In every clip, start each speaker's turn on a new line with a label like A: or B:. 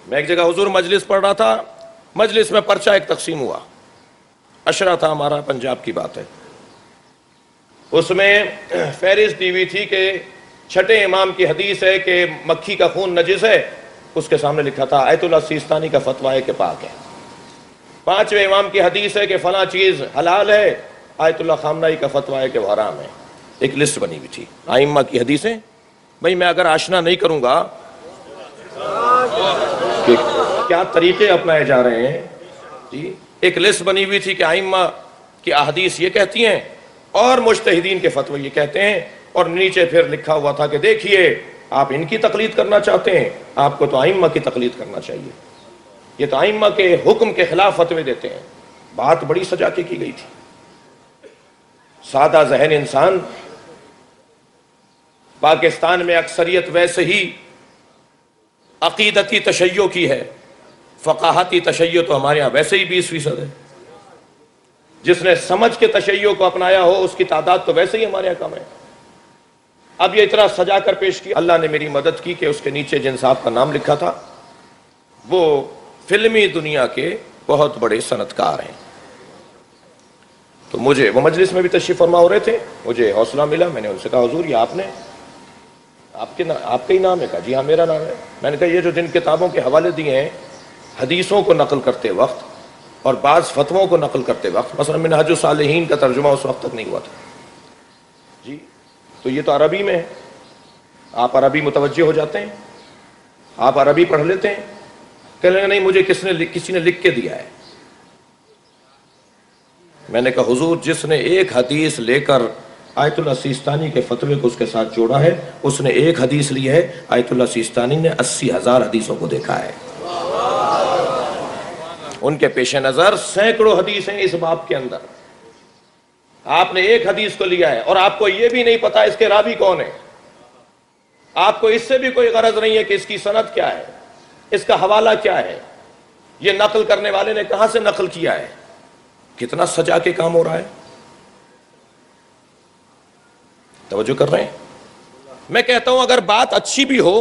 A: میں ایک جگہ حضور مجلس پڑھ رہا تھا، مجلس میں پرچہ ایک تقسیم ہوا، عشرہ تھا ہمارا، پنجاب کی بات ہے، اس میں فہرست دی ہوئی تھی کہ چھٹے امام کی حدیث ہے کہ مکھی کا خون نجس ہے، اس کے سامنے لکھا تھا آیت اللہ سیستانی کا فتویٰ ہے کہ پاک ہے۔ پانچویں امام کی حدیث ہے کہ فلاں چیز حلال ہے، آیت اللہ خامنائی کا فتویٰ ہے کہ وہ حرام ہے۔ ایک لسٹ بنی ہوئی تھی ائمہ کی حدیثیں۔ بھئی میں اگر آشنا نہیں کروں گا کہ کیا طریقے اپنائے جا رہے ہیں، جی ایک لسٹ بنی ہوئی تھی کہ ائمہ کی احادیث یہ کہتی ہیں اور مجتہدین کے فتوے یہ کہتے ہیں، اور نیچے پھر لکھا ہوا تھا کہ دیکھیے آپ ان کی تقلید کرنا چاہتے ہیں، آپ کو تو ائمہ کی تقلید کرنا چاہیے، یہ تو ائمہ کے حکم کے خلاف فتوے دیتے ہیں۔ بات بڑی سجا کے کی گئی تھی۔ سادہ ذہن انسان، پاکستان میں اکثریت ویسے ہی عقیدتی تشیع کی ہے، فقاہتی تشیع تو ہمارے ہاں ویسے ہی 20% ہے۔ جس نے سمجھ کے تشیع کو اپنایا ہو اس کی تعداد تو ویسے ہی ہمارے یہاں کم ہے۔ اب یہ اتنا سجا کر پیش کیا، اللہ نے میری مدد کی کہ اس کے نیچے جن صاحب کا نام لکھا تھا وہ فلمی دنیا کے بہت بڑے صنعت کار ہیں۔ تو مجھے وہ مجلس میں بھی تشریف فرما ہو رہے تھے، مجھے حوصلہ ملا، میں نے ان سے کہا حضور یہ آپ نے آپ کا ہی نام ہے؟ کہا جی ہاں میرا نام ہے۔ میں نے کہا یہ جو جن کتابوں کے حوالے دیے ہیں حدیثوں کو نقل کرتے وقت اور بعض فتووں کو نقل کرتے وقت، مثلا منہاج الصالحین کا ترجمہ اس وقت تک نہیں ہوا تھا جی، تو یہ تو عربی میں ہے، آپ عربی متوجہ ہو جاتے ہیں، آپ عربی پڑھ لیتے ہیں، کہنے نہیں مجھے کسی نے لکھ کے دیا ہے۔ میں نے کہا حضور جس نے ایک حدیث لے کر آیت اللہ سیستانی کے فتوے کو اس کے ساتھ جوڑا ہے، اس نے ایک حدیث لی ہے، آیت اللہ سیستانی نے 80,000 حدیثوں کو دیکھا ہے۔ ان کے پیش نظر سینکڑوں حدیث ہیں اس باب کے اندر، آپ نے ایک حدیث کو لیا ہے اور آپ کو یہ بھی نہیں پتا اس کے راوی کون ہے، آپ کو اس سے بھی کوئی غرض نہیں ہے کہ اس کی سند کیا ہے، اس کا حوالہ کیا ہے، یہ نقل کرنے والے نے کہاں سے نقل کیا ہے۔ کتنا سجا کے کام ہو رہا ہے، توجہ کر رہے ہیں؟ میں کہتا ہوں اگر بات اچھی بھی ہو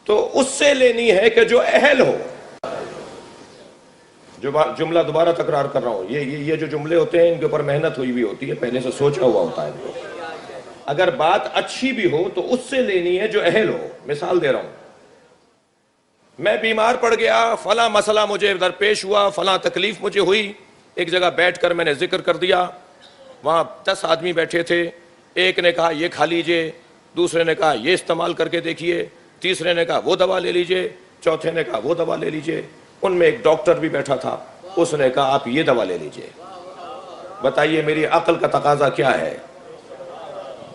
A: تو اس سے لینی ہے کہ جو اہل ہو۔ جو جملہ دوبارہ تکرار کر رہا ہوں، یہ جو جملے ہوتے ہیں ان کے اوپر محنت ہوئی بھی ہوتی ہے، پہلے سے سوچا ہوا ہوتا ہے۔ اگر بات اچھی بھی ہو تو اس سے لینی ہے جو اہل ہو۔ مثال دے رہا ہوں، میں بیمار پڑ گیا، فلاں مسئلہ مجھے درپیش ہوا، فلاں تکلیف مجھے ہوئی، ایک جگہ بیٹھ کر میں نے ذکر کر دیا، وہاں 10 آدمی بیٹھے تھے، ایک نے کہا یہ کھا لیجئے، دوسرے نے کہا یہ استعمال کر کے دیکھیے، تیسرے نے کہا وہ دوا لے لیجئے، چوتھے نے کہا وہ دوا لے لیجئے، ان میں ایک ڈاکٹر بھی بیٹھا تھا، اس نے کہا آپ یہ دوا لے لیجئے۔ بتائیے میری عقل کا تقاضا کیا ہے؟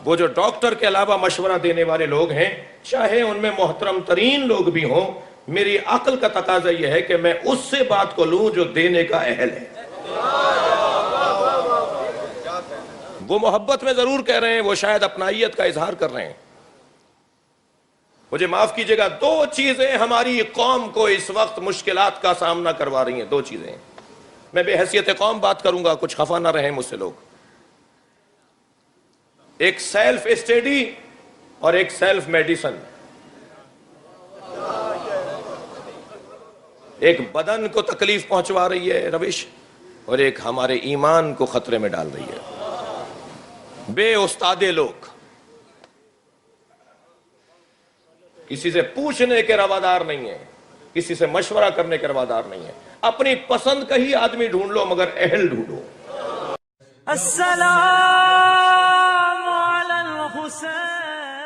A: وہ جو ڈاکٹر کے علاوہ مشورہ دینے والے لوگ ہیں، چاہے ان میں محترم ترین لوگ بھی ہوں، میری عقل کا تقاضا یہ ہے کہ میں اس سے بات کو لوں جو دینے کا اہل ہے۔ وہ محبت میں ضرور کہہ رہے ہیں، وہ شاید اپنائیت کا اظہار کر رہے ہیں۔ مجھے معاف کیجئے گا، 2 چیزیں ہماری قوم کو اس وقت مشکلات کا سامنا کروا رہی ہیں، 2 چیزیں۔ میں بے حیثیت قوم بات کروں گا، کچھ خفا نہ رہیں مجھ سے لوگ۔ ایک سیلف اسٹڈی اور ایک سیلف میڈیسن۔ ایک بدن کو تکلیف پہنچوا رہی ہے روش، اور ایک ہمارے ایمان کو خطرے میں ڈال رہی ہے۔ بے استادے لوگ، کسی سے پوچھنے کے روادار نہیں ہیں، کسی سے مشورہ کرنے کے روادار نہیں ہیں۔ اپنی پسند کا ہی آدمی ڈھونڈ لو مگر اہل ڈھونڈو۔
B: السلام علی الحسین۔